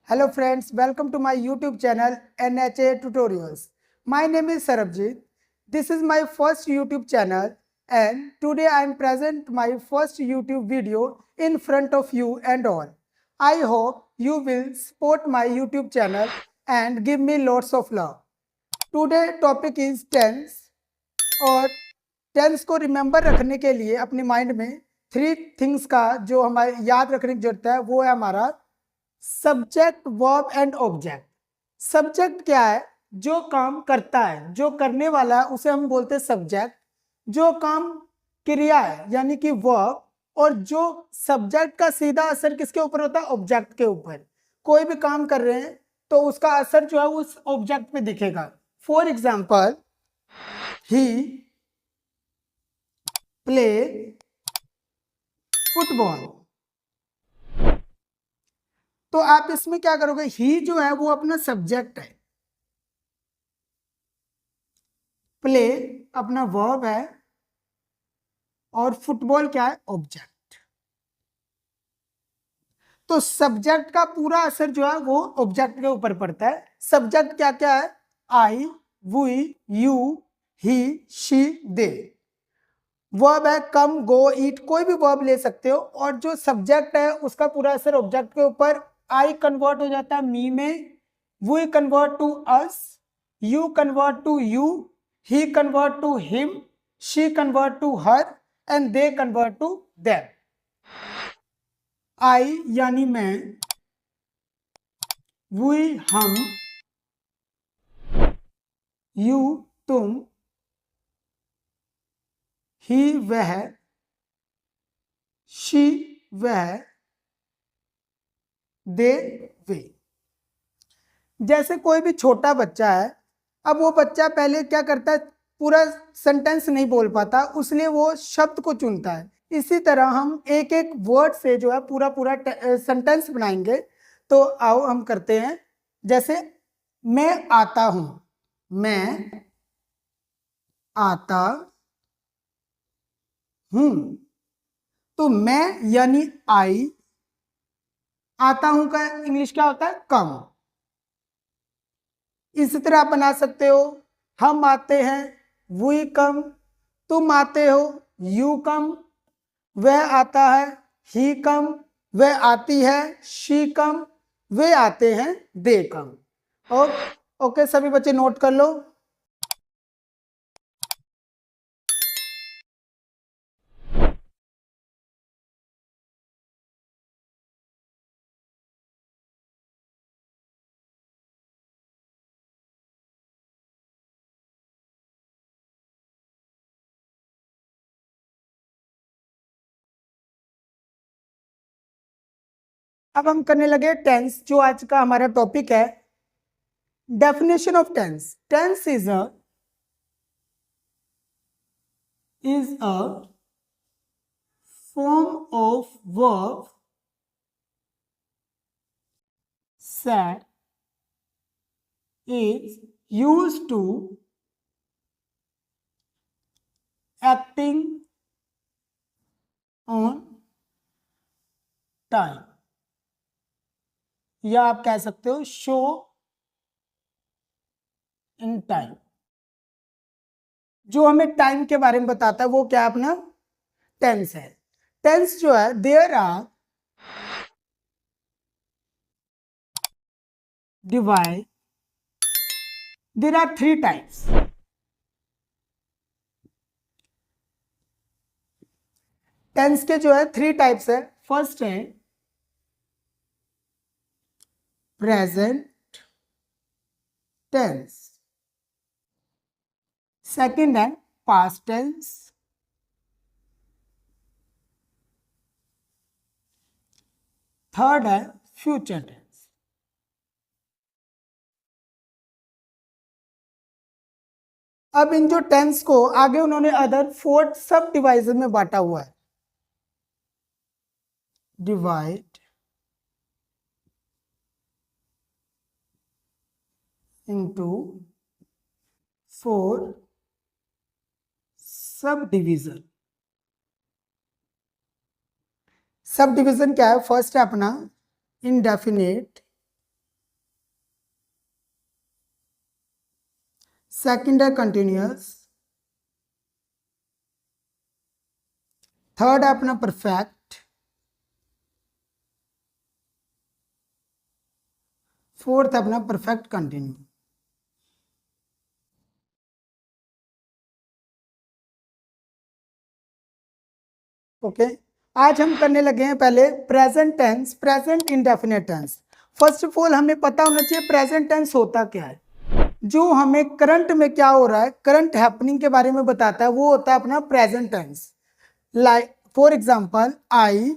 Hello friends, welcome to my YouTube channel NHA Tutorials. My name is Sarabjit. This is my first YouTube channel and today I am present my first YouTube video in front of you and all. I hope you will support my YouTube channel and give me lots of love. Today topic is tense और tense को remember रखने के लिए अपने mind में 3 things का जो हमारे याद रखने की जरूरत है वो है हमारा subject, verb and object. Subject क्या है? जो काम करता है, जो करने वाला है उसे हम बोलते हैं सब्जेक्ट। जो काम क्रिया है यानी कि वर्ब, और जो सब्जेक्ट का सीधा असर किसके ऊपर होता है? ऑब्जेक्ट के ऊपर। कोई भी काम कर रहे हैं तो उसका असर जो है उस ऑब्जेक्ट पे दिखेगा। For example, he play football. तो आप इसमें क्या करोगे? ही जो है वो अपना सब्जेक्ट है, प्ले अपना वर्ब है और फुटबॉल क्या है? ऑब्जेक्ट। तो सब्जेक्ट का पूरा असर जो है वो ऑब्जेक्ट के ऊपर पड़ता है। सब्जेक्ट क्या क्या है? I, we, you, he, she, they. Verb है कम, गो, ईट, कोई भी वर्ब ले सकते हो। और जो सब्जेक्ट है उसका पूरा असर ऑब्जेक्ट के ऊपर। आई कन्वर्ट हो जाता है मी में, we convert to us, you convert to you, he convert to him, she convert to her and they convert to them. I यानी मैं, वी हम, यू तुम, ही वह, शी वह, दे वे। जैसे कोई भी छोटा बच्चा है, अब वो बच्चा पहले क्या करता है? पूरा सेंटेंस नहीं बोल पाता, उसलिए वो शब्द को चुनता है। इसी तरह हम एक एक वर्ड से जो है पूरा पूरा सेंटेंस बनाएंगे। तो आओ हम करते हैं। जैसे मैं आता हूं, मैं आता हूं। तो मैं यानी आई, आता हूं का इंग्लिश क्या होता है? कम। इसी तरह आप बना सकते हो, हम आते हैं, वी कम, तुम आते हो, यू कम, वह आता है, ही कम, वह आती है, शी कम, वे आते हैं, दे कम। ओके, सभी बच्चे नोट कर लो। अब हम करने लगे टेंस, जो आज का हमारा टॉपिक है। Definition of tense. Tense is a form of verb that is used to acting on time, या आप कह सकते हो शो इन टाइम। जो हमें टाइम के बारे में बताता है वो क्या अपना टेंस है। टेंस जो है, there are divide, there are 3 types. Tense के जो है 3 टाइप्स है। फर्स्ट है प्रेजेंट टेंस, सेकंड है पास्ट टेंस, थर्ड है फ्यूचर टेंस। अब इन जो टेंस को आगे उन्होंने अदर 4 सब डिवाइजन में बांटा हुआ है। Divide into 4 sub division. Sub division क्या है? फर्स्ट है अपना इंडेफिनिट, सेकंड है कंटिन्यूअस, थर्ड है अपना परफेक्ट, फोर्थ है अपना परफेक्ट कंटिन्यू। ओके आज हम करने लगे हैं पहले present tense, present indefinite tense. First of all हमें पता होना चाहिए प्रेजेंट टेंस होता क्या है। जो हमें करंट में क्या हो रहा है, करंट हैपनिंग के बारे में बताता है, वो होता है अपना present tense. Like for example, I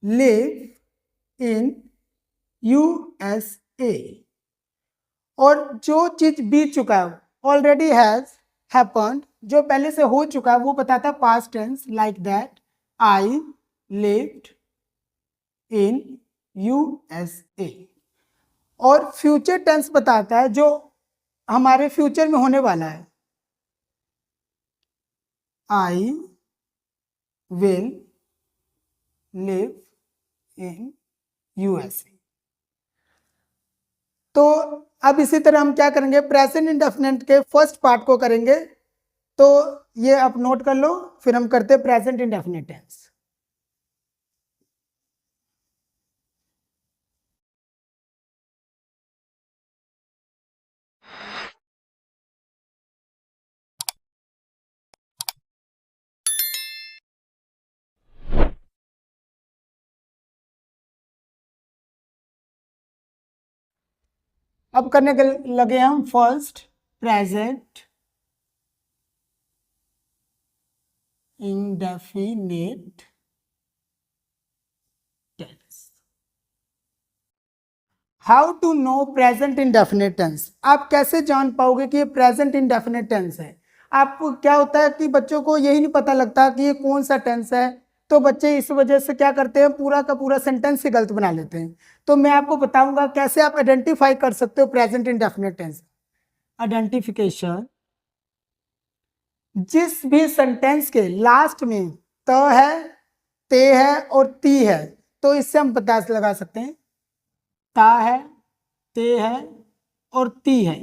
live in USA, और जो चीज बीत चुका है, ऑलरेडी हैज हैपेंड, जो पहले से हो चुका है, वो बताता है past tense. Like that I lived in USA. और फ्यूचर टेंस बताता है जो हमारे फ्यूचर में होने वाला है। I will live in USA. तो अब इसी तरह हम क्या करेंगे, प्रेजेंट इंडेफिनिट के फर्स्ट पार्ट को करेंगे। तो ये आप नोट कर लो, फिर हम करते हैं प्रेजेंट इंडेफिनिट टेंस। अब करने के लगे हम first present indefinite tense. How to know present indefinite tense. आप कैसे जान पाओगे कि ये प्रेजेंट इंडेफिनिट टेंस है। आपको क्या होता है कि बच्चों को यही नहीं पता लगता कि ये कौन सा टेंस है, तो बच्चे इस वजह से क्या करते हैं, पूरा का पूरा सेंटेंस ही गलत बना लेते हैं। तो मैं आपको बताऊंगा कैसे आप आइडेंटिफाई कर सकते हो प्रेजेंट इंडेफिनिट टेंस। आइडेंटिफिकेशन, जिस भी सेंटेंस के लास्ट में त है, ते है और ती है, तो इससे हम पता लगा सकते हैं ता है, ते है और ती है।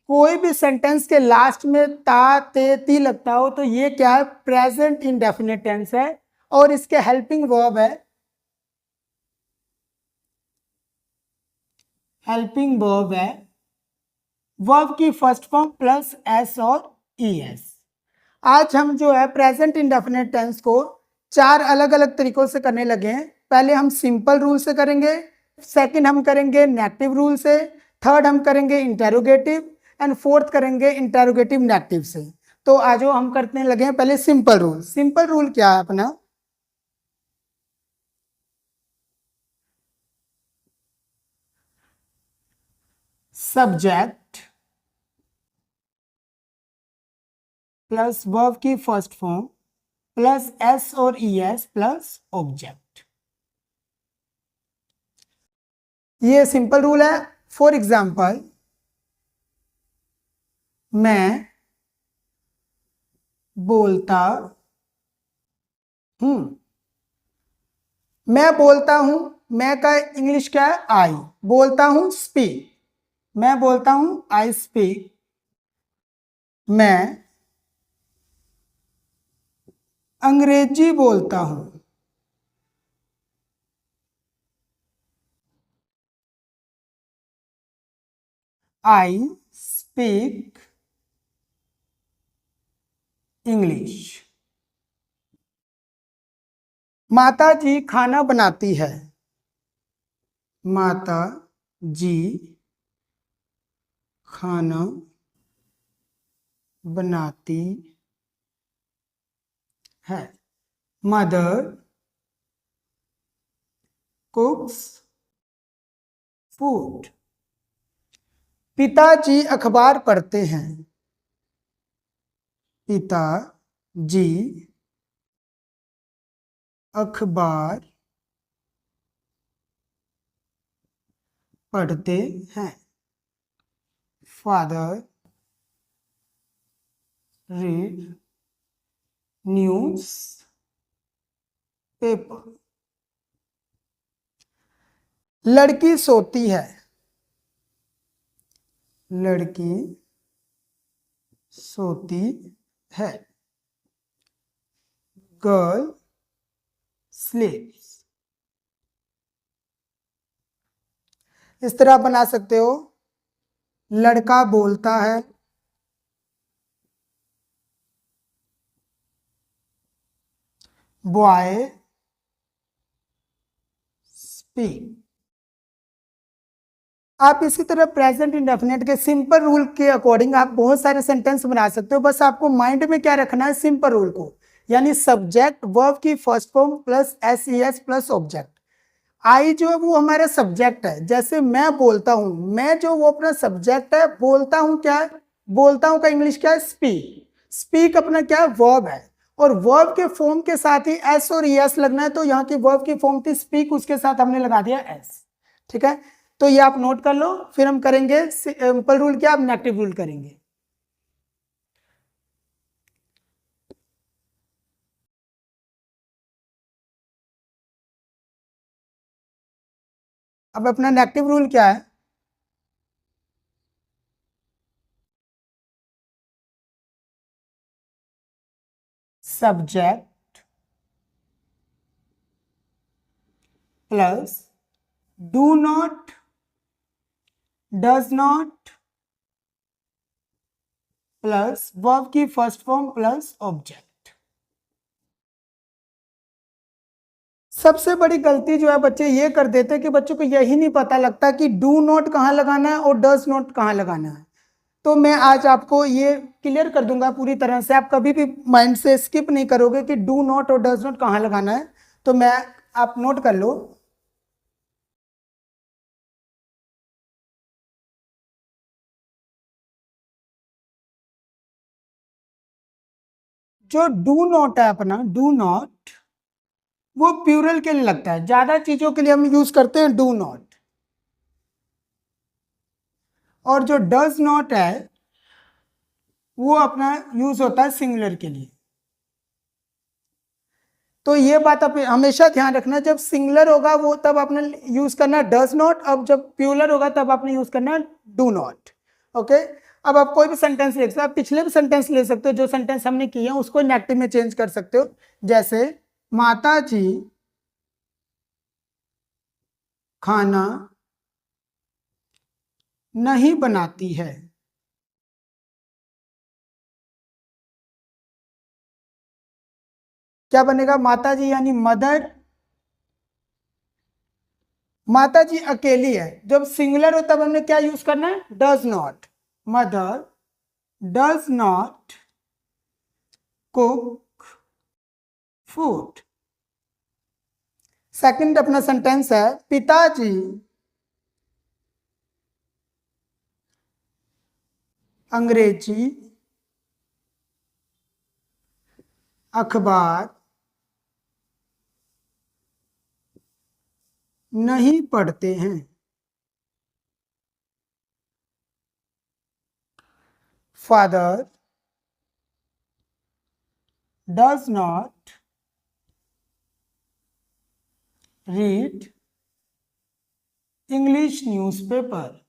कोई भी सेंटेंस के लास्ट में ता ते ती लगता हो तो ये क्या है, प्रेजेंट इंडेफिनिट टेंस है। और इसके हेल्पिंग वर्ब है, हेल्पिंग वर्ब है वर्ब की फर्स्ट फॉर्म प्लस एस और ई एस। आज हम जो है प्रेजेंट इंडेफिनिट टेंस को चार अलग अलग तरीकों से करने लगे हैं। पहले हम सिंपल रूल से करेंगे, सेकंड हम करेंगे नेगेटिव रूल से, थर्ड हम करेंगे इंटेरोगेटिव, एंड फोर्थ करेंगे इंटेरोगेटिव नेगेटिव से। तो आज हम करने लगे हैं पहले सिंपल रूल। सिंपल रूल क्या है अपना, सब्जेक्ट प्लस वर्ब की फर्स्ट फॉर्म प्लस एस और ई एस प्लस ऑब्जेक्ट। ये सिंपल रूल है। फॉर एग्जाम्पल, मैं बोलता हूं, मैं बोलता हूं, मैं का इंग्लिश क्या है, आई। बोलता हूं स्पीक, मैं बोलता हूं आई स्पीक। मैं अंग्रेजी बोलता हूं, आई स्पीक इंग्लिश। माता जी खाना बनाती है, माता जी खाना बनाती है। Mother कुक्स food. पिताजी अखबार पढ़ते हैं, पिता जी अखबार पढ़ते हैं। Father read news paper. लड़की सोती है, लड़की सोती है। गर्ल स्लीप्स। इस तरह आप बना सकते हो। लड़का बोलता है। Boy speak. आप इसी तरह प्रेजेंट इंडेफिनिट के सिंपल रूल के अकॉर्डिंग आप बहुत सारे सेंटेंस बना सकते हो। बस आपको माइंड में क्या रखना है, सिंपल रूल को, यानी सब्जेक्ट वर्ब की first form plus S plus object. I जो है वो हमारा सब्जेक्ट है। जैसे मैं बोलता हूं, मैं जो वो अपना सब्जेक्ट है, बोलता हूं क्या है, बोलता हूं का इंग्लिश क्या है, स्पीक। स्पीक अपना क्या है, वर्ब है। और वर्ब के फॉर्म के साथ ही एस और एस लगना है, तो यहाँ की वर्ब की फॉर्म थी स्पीक, उसके साथ हमने लगा दिया एस। ठीक है, तो ये आप नोट कर लो। फिर हम करेंगे सिंपल रूल क्या, अब नेगेटिव रूल करेंगे। अब अपना नेगेटिव रूल क्या है, subject plus do not, does not plus verb की फर्स्ट फॉर्म प्लस ऑब्जेक्ट। सबसे बड़ी गलती जो है बच्चे ये कर देते हैं कि बच्चों को यही नहीं पता लगता कि डू नॉट कहाँ लगाना है और डज नॉट कहाँ लगाना है। तो मैं आज आपको ये क्लियर कर दूंगा पूरी तरह से, आप कभी भी माइंड से स्किप नहीं करोगे कि डू नॉट और डज नॉट कहाँ लगाना है। तो मैं, आप नोट कर लो। जो डू नॉट है अपना, डू नॉट वो प्लूरल के लिए लगता है, ज्यादा चीजों के लिए हम यूज करते हैं डू नॉट। और जो डज नॉट है वो अपना यूज होता है सिंगुलर के लिए। तो ये बात आप हमेशा ध्यान रखना, जब सिंगुलर होगा वो तब आपने यूज करना डज नॉट, अब जब प्लूरल होगा तब आपने यूज करना डू नॉट। ओके। अब आप कोई भी सेंटेंस ले सकते हो, आप पिछले भी सेंटेंस ले सकते हो, जो सेंटेंस हमने किए हैं उसको नेगेटिव में चेंज कर सकते हो। जैसे माता जी खाना नहीं बनाती है। क्या बनेगा, माता जी यानी मदर, माता जी अकेली है। जब सिंगुलर हो तब हमने क्या यूज करना है, does not. Mother does not cook food. Second अपना सेंटेंस है, पिताजी अंग्रेजी अखबार नहीं पढ़ते हैं। Father does not read English newspaper.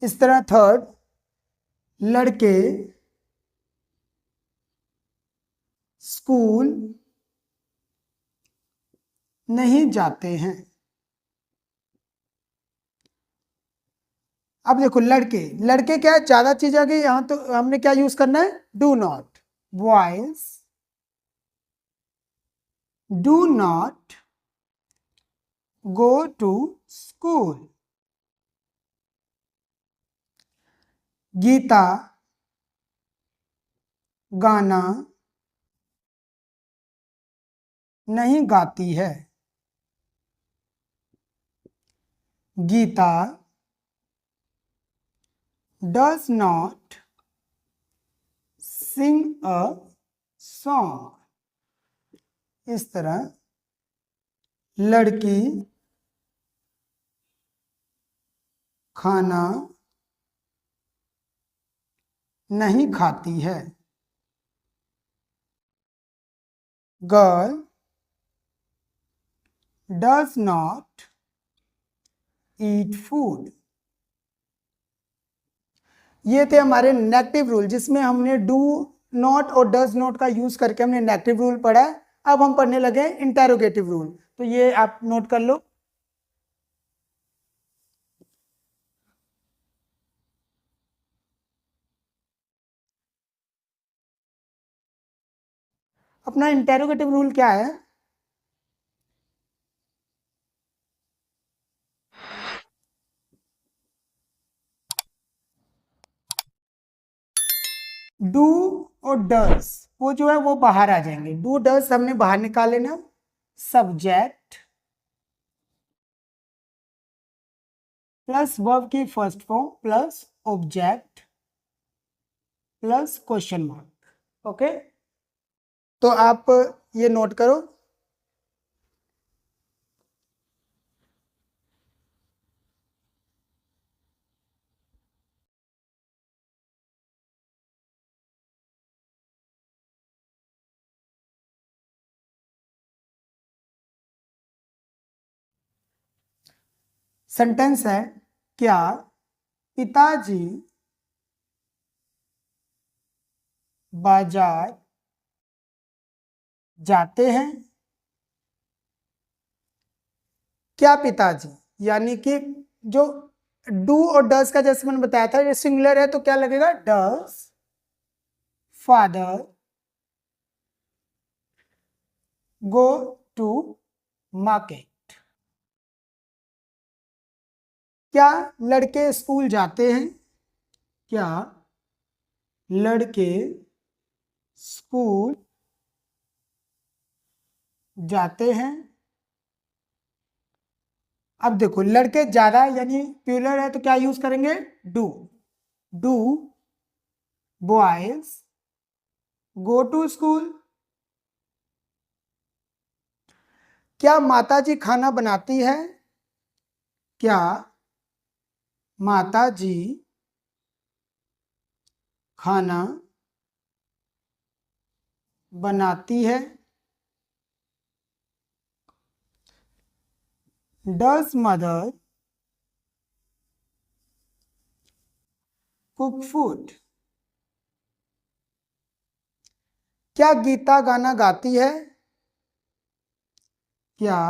इस तरह थर्ड, लड़के स्कूल नहीं जाते हैं। अब देखो लड़के, लड़के क्या है, ज्यादा चीज आ गई यहां, तो हमने क्या यूज करना है, do not. Boys do not go to school. Geeta गाना नहीं गाती है। Geeta does not sing a song. इस तरह लड़की खाना नहीं खाती है। Girl does not eat food. ये थे हमारे नेगेटिव रूल, जिसमें हमने डू नॉट और डज नॉट का यूज करके हमने नेगेटिव रूल पढ़ा है। अब हम पढ़ने लगे इंटेरोगेटिव रूल, तो ये आप नोट कर लो। अपना इंटेरोगेटिव रूल क्या है? डू और डज वो जो है वो बाहर आ जाएंगे। डू डज हमने बाहर निकाले ना, सब्जेक्ट प्लस वर्ब की first form plus object plus question mark. Okay, तो आप ये नोट करो। सेंटेंस है, क्या पिताजी बाजार जाते हैं? क्या पिताजी, यानी कि जो डू और डस का जैसे मैंने बताया था ये सिंगुलर है, तो क्या लगेगा? डस फादर गो टू मार्केट। क्या लड़के स्कूल जाते हैं? क्या लड़के स्कूल जाते हैं? अब देखो, लड़के ज्यादा यानी प्लूरल है तो क्या यूज करेंगे? Do. Do boys go to school? क्या माताजी खाना बनाती है? क्या माताजी खाना बनाती है? Does mother cook food? क्या गीता गाना गाती है? क्या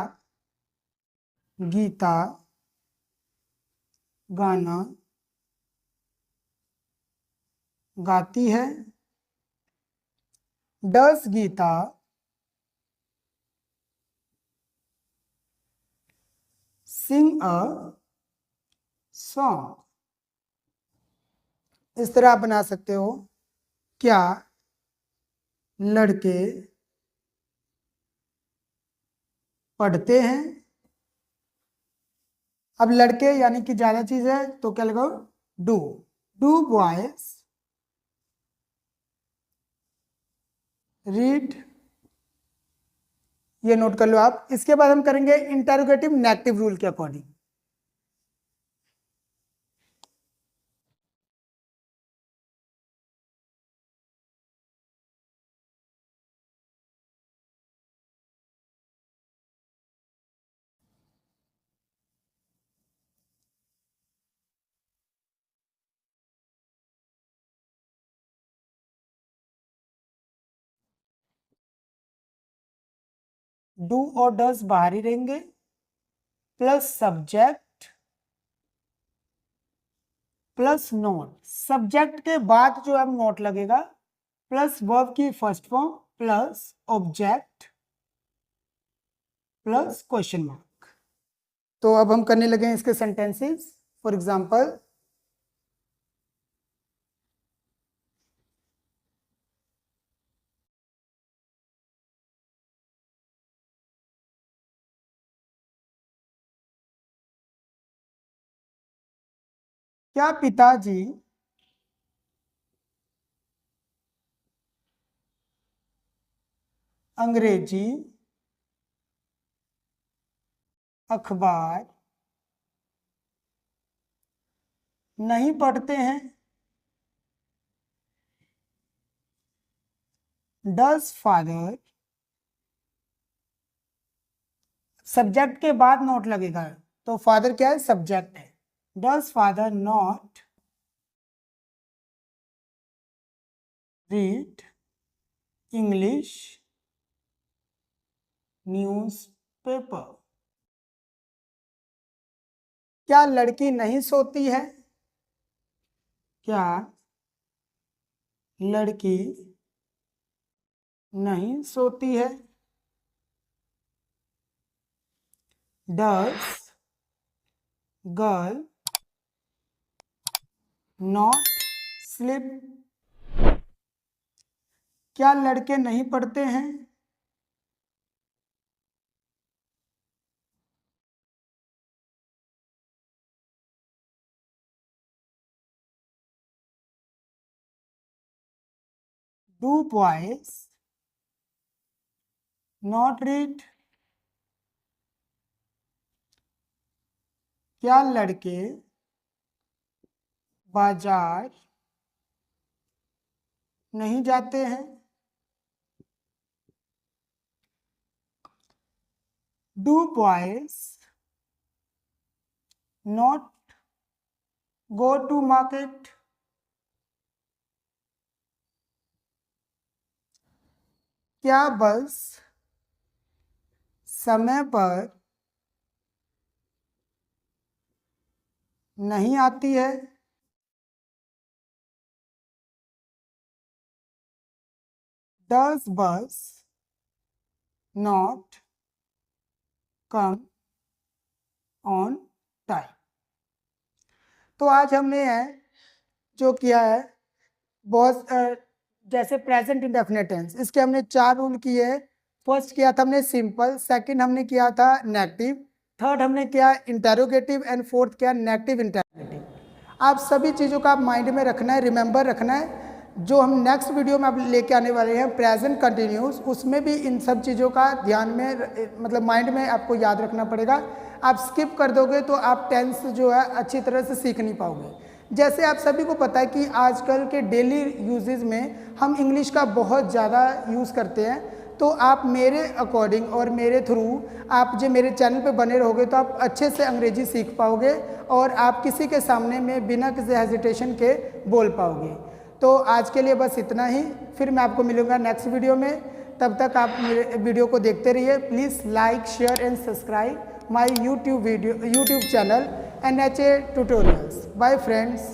गीता गाना गाती है? Does Geeta sing a song? इस तरह आप बना सकते हो। क्या लड़के पढ़ते हैं? अब लड़के यानी कि ज्यादा चीज है तो क्या लगाओ? डू। Do boys read? ये नोट कर लो आप। इसके बाद हम करेंगे इंटेरोगेटिव नेगेटिव रूल के अकॉर्डिंग। डू और डज बाहर ही रहेंगे, plus subject plus note. Subject के बाद जो है नोट लगेगा, प्लस वर्ब की first form plus object plus question mark. तो अब हम करने लगे हैं इसके सेंटेंसेस। फॉर एग्जांपल, क्या पिताजी अंग्रेजी अखबार नहीं पढ़ते हैं? डज फादर, सब्जेक्ट के बाद नोट लगेगा तो फादर क्या है, सब्जेक्ट है। Does father not read English newspaper. क्या लड़की नहीं सोती है? क्या लड़की नहीं सोती है? Does girl not sleep? क्या लड़के नहीं पढ़ते हैं? Do boys not read? क्या लड़के बाजार नहीं जाते हैं? Do boys not go to market? क्या बस समय पर नहीं आती है? डज बस नॉट कम ऑन टाइम? तो आज हमने जो किया है बहुत जैसे प्रेजेंट इंडेफिनिट टेंस, इसके हमने 4 रूल किए। फर्स्ट किया था हमने सिंपल, सेकंड हमने किया था नेगेटिव, थर्ड हमने किया इंटेरोगेटिव एंड फोर्थ किया नेगेटिव इंटेरोगेटिव। आप सभी चीज़ों का आप माइंड में रखना है, रिमेंबर रखना है। जो हम नेक्स्ट वीडियो में आप लेके आने वाले हैं प्रेजेंट कंटिन्यूस, उसमें भी इन सब चीज़ों का ध्यान में मतलब माइंड में आपको याद रखना पड़ेगा। आप स्किप कर दोगे तो आप टेंस जो है अच्छी तरह से सीख नहीं पाओगे। जैसे आप सभी को पता है कि आजकल के डेली यूजेज में हम इंग्लिश का बहुत ज़्यादा यूज़ करते हैं, तो आप मेरे अकॉर्डिंग और मेरे थ्रू आप जो मेरे चैनल पे बने रहोगे तो आप अच्छे से अंग्रेजी सीख पाओगे और आप किसी के सामने में बिना किसी हेजिटेशन के बोल पाओगे। तो आज के लिए बस इतना ही, फिर मैं आपको मिलूँगा नेक्स्ट वीडियो में। तब तक आप मेरे वीडियो को देखते रहिए। Please like share and subscribe my YouTube channel NHA Tutorials. Bye friends.